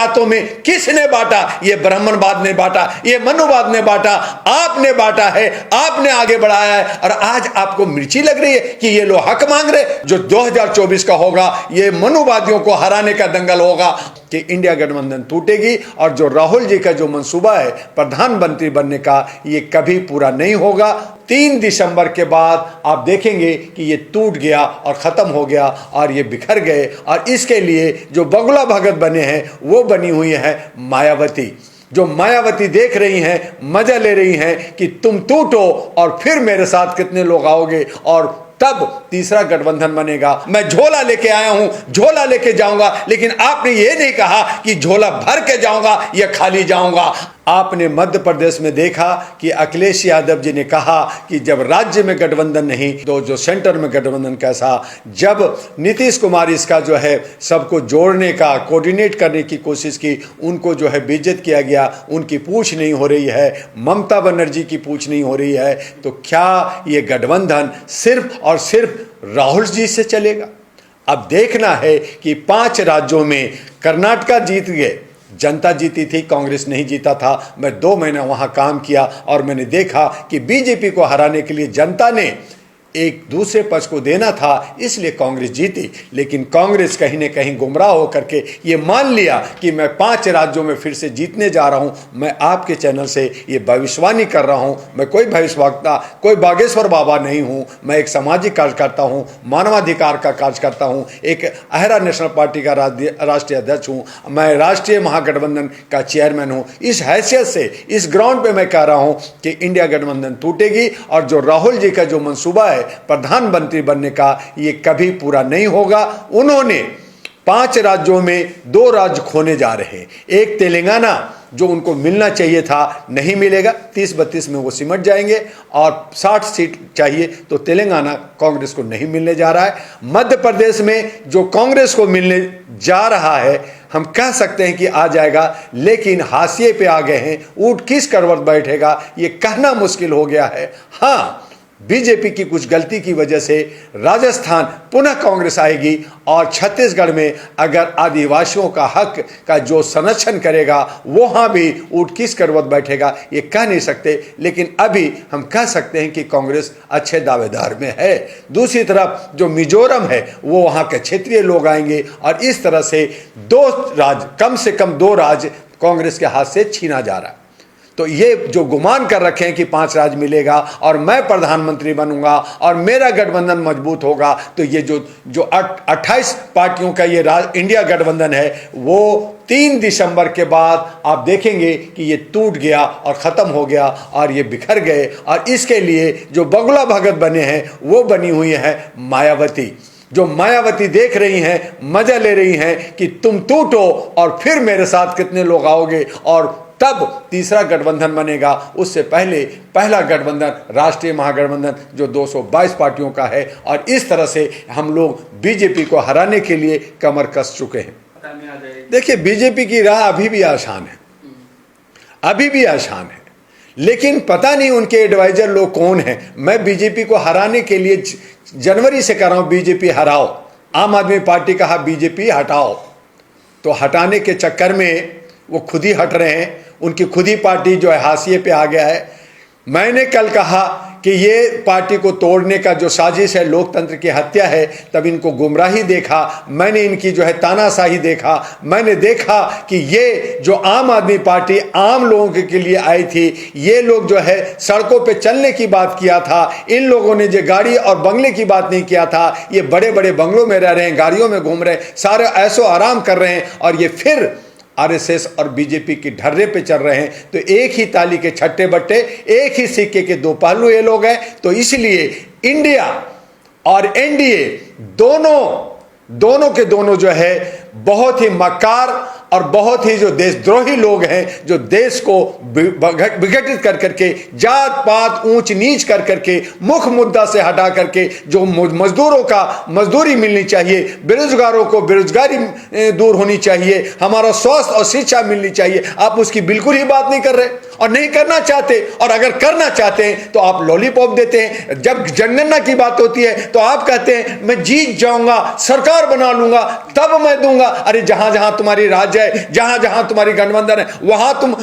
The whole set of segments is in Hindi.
जातों में किसने बांटा? ये ब्राह्मणवाद ने बांटा, ये मनुवाद ने बांटा, आपने बांटा है, आपने आगे बढ़ाया है। और आज आपको मिर्ची लग रही है कि ये लोग हक मांग रहे। जो 2024 का होगा ये मनुवादियों को हराने का दंगल होगा कि इंडिया गठबंधन टूटेगी। और जो राहुल जी का जो मंसूबा है प्रधानमंत्री बनने का, ये कभी पूरा नहीं होगा। 3 दिसंबर के बाद आप देखेंगे कि ये टूट गया और ख़त्म हो गया और ये बिखर गए। और इसके लिए जो बगुला भगत बने हैं वो बनी हुई है मायावती। जो मायावती देख रही हैं, मजा ले रही हैं कि तुम टूटो और फिर मेरे साथ कितने लोग आओगे और तब तीसरा गठबंधन बनेगा। मैं झोला लेके आया हूं, झोला लेके जाऊंगा, लेकिन आपने ये नहीं कहा कि झोला भर के जाऊंगा या खाली जाऊंगा। आपने मध्य प्रदेश में देखा कि अखिलेश यादव जी ने कहा कि जब राज्य में गठबंधन नहीं तो जो सेंटर में गठबंधन कैसा। जब नीतीश कुमार इसका जो है सबको जोड़ने का, कोऑर्डिनेट करने की कोशिश की, उनको जो है बेइज्जत किया गया, उनकी पूछ नहीं हो रही है, ममता बनर्जी की पूछ नहीं हो रही है। तो क्या ये गठबंधन सिर्फ और सिर्फ राहुल जी से चलेगा? अब देखना है कि 5 राज्यों में कर्नाटका जीत गए, जनता जीती थी, कांग्रेस नहीं जीता था। मैं 2 महीना वहां काम किया और मैंने देखा कि बीजेपी को हराने के लिए जनता ने एक दूसरे पक्ष को देना था, इसलिए कांग्रेस जीती। लेकिन कांग्रेस कहीं न कहीं गुमराह होकर के ये मान लिया कि मैं 5 राज्यों में फिर से जीतने जा रहा हूं। मैं आपके चैनल से ये भविष्यवाणी कर रहा हूं। मैं कोई भविष्यवक्ता, कोई बागेश्वर बाबा नहीं हूं। मैं एक सामाजिक कार्यकर्ता हूं, मानवाधिकार का कार्यकर्ता हूं, एक अहरा नेशनल पार्टी का राष्ट्रीय अध्यक्ष हूं, मैं राष्ट्रीय महागठबंधन का चेयरमैन हूं। इस हैसियत से इस ग्राउंड पे मैं कह रहा हूं कि इंडिया गठबंधन टूटेगी और जो राहुल जी का जो मंसूबा है प्रधानमंत्री बनने का, ये कभी पूरा नहीं होगा। उन्होंने 5 राज्यों में 2 राज्य खोने जा रहे हैं। एक तेलंगाना जो उनको मिलना चाहिए था नहीं मिलेगा, 30-32 में वो सिमट जाएंगे और 60 सीट चाहिए तो तेलंगाना कांग्रेस को नहीं मिलने जा रहा है। मध्य प्रदेश में जो कांग्रेस को मिलने जा रहा है हम कह सकते हैं कि आ जाएगा, लेकिन हाशिए पे आ गए हैं। ऊंट किस करवट बैठेगा ये कहना मुश्किल हो गया है। हाँ, बीजेपी की कुछ गलती की वजह से राजस्थान पुनः कांग्रेस आएगी और छत्तीसगढ़ में अगर आदिवासियों का हक का जो संरक्षण करेगा वहां भी ऊंट किस करवट बैठेगा ये कह नहीं सकते। लेकिन अभी हम कह सकते हैं कि कांग्रेस अच्छे दावेदार में है। दूसरी तरफ जो मिजोरम है वो वहां के क्षेत्रीय लोग आएंगे और इस तरह से 2 राज्य, कम से कम 2 राज्य कांग्रेस के हाथ से छीना जा रहा है। तो ये जो गुमान कर रखे हैं कि 5 राज्य मिलेगा और मैं प्रधानमंत्री बनूंगा और मेरा गठबंधन मजबूत होगा, तो ये जो 28 पार्टियों का ये इंडिया गठबंधन है वो 3 दिसंबर के बाद आप देखेंगे कि ये टूट गया और ख़त्म हो गया और ये बिखर गए। और इसके लिए जो बगुला भगत बने हैं वो बनी हुई है मायावती। जो मायावती देख रही हैं, मजा ले रही हैं कि तुम टूटो और फिर मेरे साथ कितने लोग आओगे और तब तीसरा गठबंधन बनेगा। उससे पहले पहला गठबंधन राष्ट्रीय महागठबंधन जो 222 पार्टियों का है। और इस तरह से हम लोग बीजेपी को हराने के लिए कमर कस चुके हैं। देखिए, बीजेपी की राह अभी भी आसान है, अभी भी आसान है, लेकिन पता नहीं उनके एडवाइजर लोग कौन हैं। मैं बीजेपी को हराने के लिए जनवरी से कर रहा हूं, बीजेपी हराओ। आम आदमी पार्टी कहा बीजेपी हटाओ, तो हटाने के चक्कर में वो खुद ही हट रहे हैं। उनकी खुद ही पार्टी जो है हाशिए पे आ गया है। मैंने कल कहा कि ये पार्टी को तोड़ने का जो साजिश है, लोकतंत्र की हत्या है, तब इनको गुमराही देखा, मैंने इनकी जो है तानाशाही देखा। मैंने देखा कि ये जो आम आदमी पार्टी आम लोगों के लिए आई थी, ये लोग जो है सड़कों पे चलने की बात किया था। इन लोगों ने जो गाड़ी और बंगले की बात नहीं किया था। ये बड़े बड़े बंगलों में रह रहे हैं, गाड़ियों में घूम रहे हैं, सारे ऐसो आराम कर रहे हैं और ये फिर आरएसएस और बीजेपी की ढर्रे पे चल रहे हैं। तो एक ही ताली के छट्टे बट्टे, एक ही सिक्के के 2 पहलू ये लोग हैं। तो इसलिए इंडिया और एनडीए दोनों के दोनों जो है बहुत ही मक्कार और बहुत ही जो देशद्रोही लोग हैं, जो देश को विघटित कर करके, जात पात ऊंच नीच कर करके, मुख्य मुद्दा से हटा करके जो मजदूरों का मजदूरी मिलनी चाहिए, बेरोजगारों को बेरोजगारी दूर होनी चाहिए, हमारा स्वास्थ्य और शिक्षा मिलनी चाहिए, आप उसकी बिल्कुल ही बात नहीं कर रहे और नहीं करना चाहते। और अगर करना चाहते हैं तो आप लॉलीपॉप देते हैं। जब जनगणना की बात होती है तो आप कहते हैं मैं जीत जाऊंगा, सरकार बना लूंगा, तब मैं दूंगा। अरे जहां जहां तुम्हारी राज्य है, जहां जहां तुम्हारी गठबंधन है वहां तुम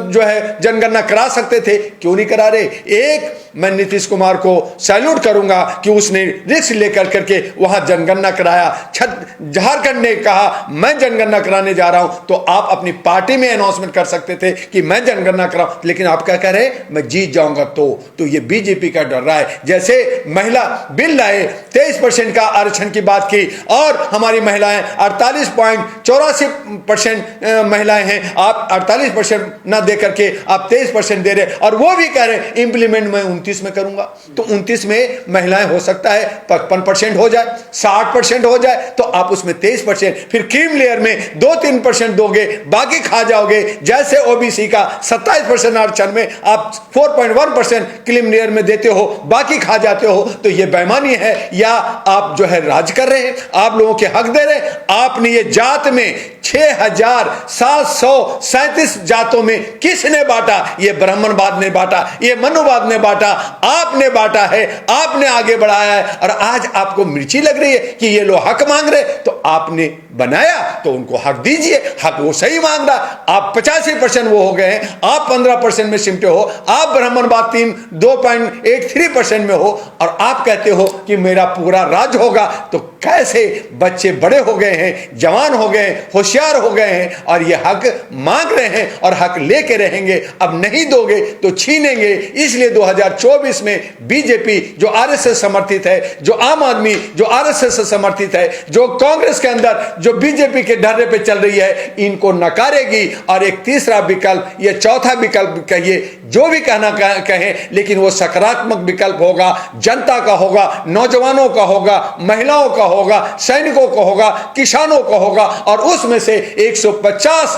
जो है जनगणना करा सकते थे, क्यों नहीं करा रहे? एक मैं नीतीश कुमार को सैल्यूट करूंगा कि उसने रिस्क लेकर करके वहां जनगणना कराया। झारखंड ने कहा मैं जनगणना कराने जा रहा हूं, तो आप अपनी पार्टी में अनाउंसमेंट कर सकते थे कि मैं जनगणना कराऊं, लेकिन आप क्या कह रहे हैं? मैं जीत जाऊंगा। तो ये बीजेपी का डर रहा है। जैसे महिला बिल लाए, 23% का आरक्षण की बात की, और हमारी महिलाएं 48.84% महिलाएं हैं, आप 48% ना दे करके आप 23% दे रहे, और वो भी कह रहे इंप्लीमेंट मैं 29 में करूंगा। तो 29 में महिलाएं हो सकता है 55% हो जाए, 60% हो जाए, तो आप उसमें 23%, फिर क्रीम लेयर में 2-3% दोगे, बाकी खा जाओगे। जैसे ओबीसी का 27% आरक्षण में आप 4.1% क्रीम लेयर में देते हो, बाकी खा जाते हो, तो ये बेईमानी है या आप जो है राज कर रहे हैं, आप लोगों के हक दे रहे हैं। आपने ये जात में 6,737 जातों में किसने बांटा? ये ब्राह्मणवाद ने बांटा, ये मनुवाद ने बांटा, आपने बांटा है, आपने आगे बढ़ाया है। और आज आपको मिर्ची लग रही है कि ये लोग हक मांग रहे, तो आपने बनाया तो उनको हक दीजिए। हक वो सही मांग रहा, आप 85% वो हो गए हैं, आप 15% में सिमटे हो, आप ब्राह्मणवाद 2.83% में हो, और आप कहते हो कि मेरा पूरा राज होगा। तो कैसे बच्चे बड़े हो गए हैं, जवान हो गए, होशियार हो गए हैं, और ये हक मांग रहे हैं और हक लेके रहेंगे। अब नहीं दोगे तो छीनेंगे। इसलिए 2024 में बीजेपी जो आरएसएस समर्थित है, जो आम आदमी जो आरएसएस से समर्थित है, जो कांग्रेस के अंदर जो बीजेपी के ढर्रे पे चल रही है, इनको नकारेगी। और एक तीसरा विकल्प, ये चौथा विकल्प कहिए, जो भी कहना कहें, लेकिन वो सकारात्मक विकल्प होगा, जनता का होगा, नौजवानों का होगा, महिलाओं का होगा, सैनिकों का होगा, किसानों का होगा। और उसमें से 150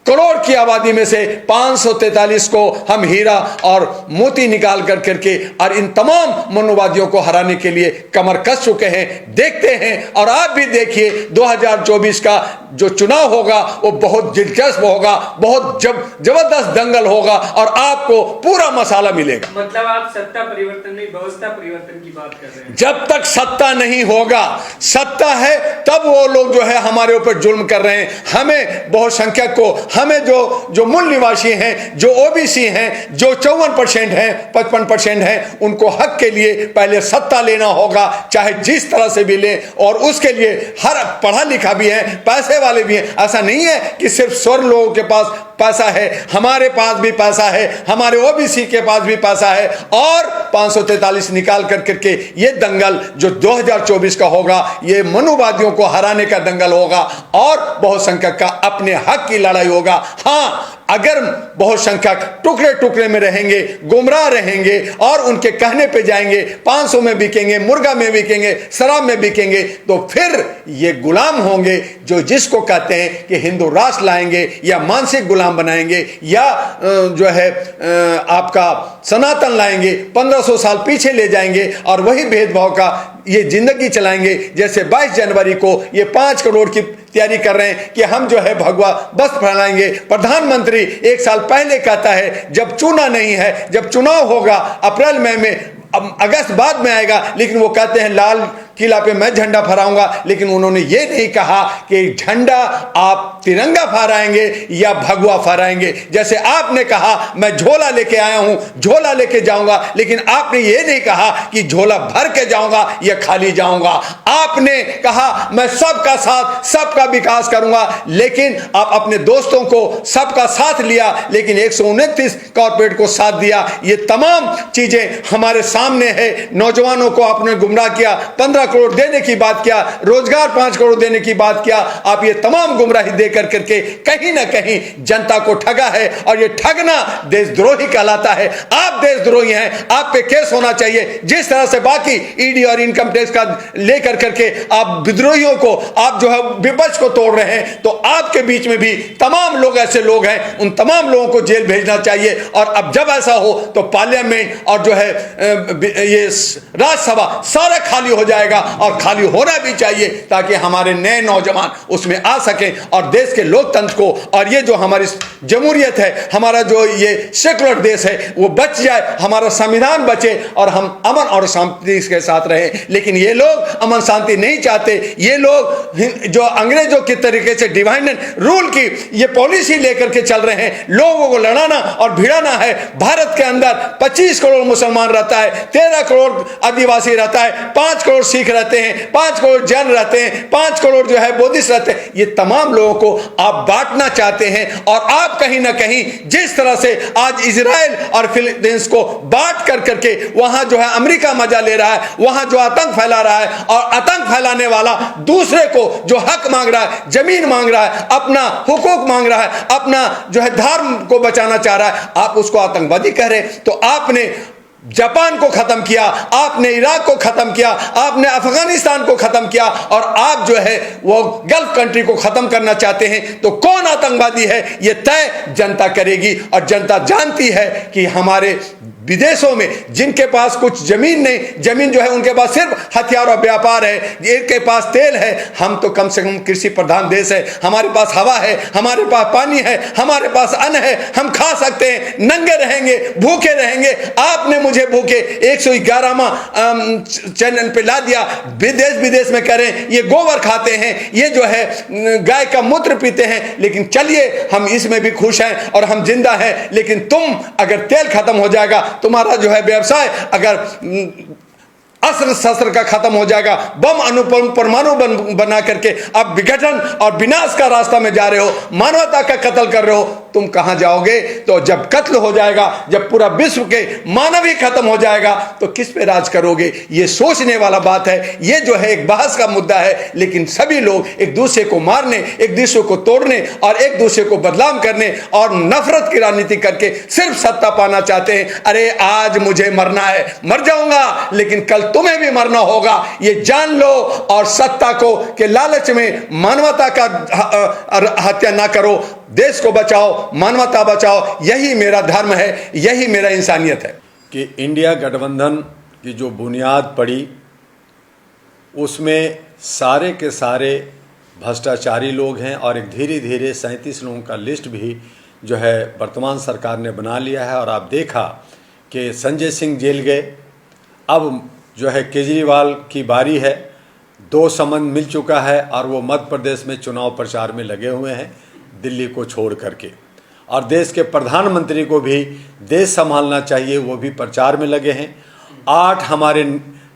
करोड़ की आबादी में से 543 को हम हीरा और मोती निकाल कर करके और इन तमाम मनुवादियों को हराने के लिए कमर कस चुके हैं। देखते हैं, और आप भी देखिए 2024 का जो चुनाव होगा वो बहुत दिलचस्प होगा, बहुत जबरदस्त दंगल होगा, और आपको पूरा मसाला मिलेगा। मतलब आप सत्ता परिवर्तन नहीं, व्यवस्था परिवर्तन की बात कर रहे हैं। जब तक सत्ता नहीं होगा, सत्ता है तब वो लोग जो है हमारे ऊपर जुल्म कर रहे हैं। हमें बहुसंख्यक को, हमें जो मूल निवासी हैं, जो ओबीसी हैं, जो 54% हैं, 55% हैं, उनको हक के लिए पहले सत्ता लेना होगा, चाहे जिस तरह से भी ले। और उसके लिए हर पढ़ा लिखा भी है, पैसे वाले भी हैं। ऐसा नहीं है कि सिर्फ स्वर लोगों के पास पैसा है, हमारे पास भी पैसा है, हमारे ओबीसी के पास भी पैसा है। और 543 निकाल कर करके ये दंगल जो 2024 का होगा, ये मनुवादियों को हराने का दंगल होगा, और बहुसंख्यक का अपने हक की लड़ाई होगा। हाँ, अगर बहुसंख्यक टुकड़े टुकड़े में रहेंगे, गुमराह रहेंगे, और उनके कहने पे जाएंगे, 500 में बिकेंगे, मुर्गा में बिकेंगे, शराब में बिकेंगे, तो फिर ये गुलाम होंगे जो जिसको कहते हैं कि हिंदू राष्ट्र लाएंगे, या मानसिक गुलाम बनाएंगे, या जो है आपका सनातन लाएंगे, 1500 साल पीछे ले जाएंगे, और वही भेदभाव का ये जिंदगी चलाएंगे। जैसे 22 जनवरी को ये 5 करोड़ की तैयारी कर रहे हैं कि हम जो है भगवा बस फैलाएंगे। प्रधानमंत्री 1 साल पहले कहता है, जब चुना नहीं है, जब चुनाव होगा अप्रैल मई में, अब अगस्त बाद में आएगा, लेकिन वो कहते हैं लाल किला पे मैं झंडा फहराऊंगा। लेकिन उन्होंने ये नहीं कहा कि झंडा आप तिरंगा फहराएंगे या भगवा फहराएंगे। जैसे आपने कहा मैं झोला लेके आया हूं, झोला लेके जाऊंगा, लेकिन आपने ये नहीं कहा कि झोला भर के जाऊंगा या खाली जाऊंगा। आपने कहा मैं सबका साथ, सबका विकास करूंगा, लेकिन आप अपने दोस्तों को सबका साथ लिया, लेकिन 129 कॉर्पोरेट को साथ दिया। ये तमाम चीजें हमारे सामने है। नौजवानों को आपने गुमराह किया, 15 करोड़ देने की बात किया, रोजगार 5 करोड़ देने की बात किया। आप ये तमाम गुमराही देकर करके कहीं ना कहीं जनता को ठगा है, और ये ठगना देशद्रोही कहलाता है। आप देशद्रोही हैं, आप पे केस होना चाहिए। जिस तरह से बाकी ईडी और इनकम टैक्स का लेकर करके आप विद्रोहियों को, आप जो है विपक्ष को तोड़ रहे हैं, तो आपके बीच में भी तमाम लोग ऐसे लोग हैं, उन तमाम लोगों को जेल भेजना चाहिए। और अब जब ऐसा हो तो पार्लियामेंट और जो है ये राज्यसभा सारा खाली हो जाएगा, और खाली होना भी चाहिए, ताकि हमारे नए नौजवान उसमें आ सकें और देश के लोकतंत्र को और ये जो हमारी जमहूरियत है, हमारा जो ये सेकुलर देश है वो बच जाए, हमारा संविधान बचे और हम अमन और शांति के साथ रहें। लेकिन ये लोग अमन शांति नहीं चाहते। ये लोग जो अंग्रेजों के तरीके से डिवाइड एंड रूल की ये पॉलिसी लेकर के चल रहे हैं, लोगों को लड़ाना और भिड़ाना है। भारत के अंदर 25 करोड़ मुसलमान रहता है, 13 करोड़ आदिवासी रहता है, 5 करोड़ सिख रहते हैं, 5 करोड़ जैन रहते हैं, 5 करोड़ जो है बौद्धिस्ट रहते हैं। ये तमाम लोगों को आप बांटना चाहते हैं और आप कहीं ना कहीं जिस तरह से आज इजराइल और फिलीपींस को बांट कर करके वहां जो है अमेरिका मजा ले रहा है, वहां जो आतंक फैला रहा है, और आतंक फैलाने वाला दूसरे को जो हक मांग रहा है, जमीन मांग रहा है, अपना हुकूक मांग रहा है, अपना जो है धर्म को बचाना चाह रहा है, आप उसको आतंकवादी कह रहे। तो आपने जापान को खत्म किया, आपने इराक को खत्म किया, आपने अफगानिस्तान को खत्म किया और आप जो है वो गल्फ कंट्री को खत्म करना चाहते हैं। तो कौन आतंकवादी है ये तय जनता करेगी। और जनता जानती है कि हमारे विदेशों में जिनके पास कुछ जमीन नहीं, जमीन जो है उनके पास सिर्फ हथियार और व्यापार है, इनके पास तेल है, हम तो कम से कम कृषि प्रधान देश है, हमारे पास हवा है, हमारे पास पानी है, हमारे पास अन्न है, हम खा सकते हैं, नंगे रहेंगे, भूखे रहेंगे। आपने मुझे भूखे 111वां चैनल पे ला दिया, विदेश विदेश में करें, ये गोबर खाते हैं, ये जो है गाय का मूत्र पीते हैं, लेकिन चलिए हम इसमें भी खुश हैं और हम जिंदा हैं। लेकिन तुम अगर तेल खत्म हो जाएगा, तुम्हारा जो है व्यवसाय अगर अस्त्र शस्त्र का खत्म हो जाएगा, बम अनुपम परमाणु बना करके अब विघटन और विनाश का रास्ता में जा रहे हो, मानवता का कत्ल कर रहे हो, तुम कहां जाओगे? तो जब कत्ल हो जाएगा, जब पूरा विश्व के मानव ही खत्म हो जाएगा, तो किस पे राज करोगे? ये सोचने वाला बात है। ये जो है एक बहस का मुद्दा है, लेकिन सभी लोग एक दूसरे को मारने, एक दूसरे को तोड़ने और एक दूसरे को बदनाम करने और नफरत की राजनीति करके सिर्फ सत्ता पाना चाहते हैं। अरे आज मुझे मरना है, मर जाऊंगा, लेकिन कल तुम्हें भी मरना होगा, ये जान लो। और सत्ता को के लालच में मानवता का हत्या ना करो, देश को बचाओ, मानवता बचाओ। यही मेरा धर्म है, यही मेरा इंसानियत है। कि इंडिया गठबंधन की जो बुनियाद पड़ी उसमें सारे के सारे भ्रष्टाचारी लोग हैं और एक धीरे धीरे 37 लोगों का लिस्ट भी जो है वर्तमान सरकार ने बना लिया है। और आप देखा कि संजय सिंह जेल गए, अब जो है केजरीवाल की बारी है, 2 समन मिल चुका है और वो मध्य प्रदेश में चुनाव प्रचार में लगे हुए हैं, दिल्ली को छोड़ करके। और देश के प्रधानमंत्री को भी देश संभालना चाहिए, वो भी प्रचार में लगे हैं। 8 हमारे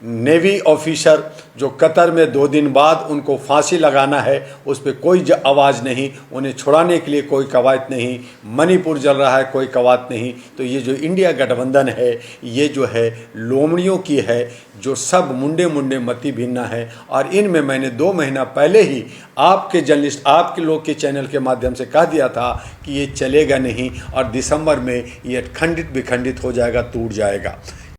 नेवी ऑफिसर जो कतर में 2 दिन बाद उनको फांसी लगाना है, उस पर कोई आवाज़ नहीं, उन्हें छुड़ाने के लिए कोई कवायद नहीं। मणिपुर जल रहा है, कोई कवायद नहीं। तो ये जो इंडिया गठबंधन है, ये जो है लोमड़ियों की है, जो सब मुंडे मुंडे मती भिन्ना है। और इनमें मैंने 2 महीना पहले ही आपके जर्नलिस्ट, आपके लोग के चैनल के माध्यम से कह दिया था कि ये चलेगा नहीं और दिसंबर में ये खंडित विखंडित हो जाएगा, टूट जाएगा।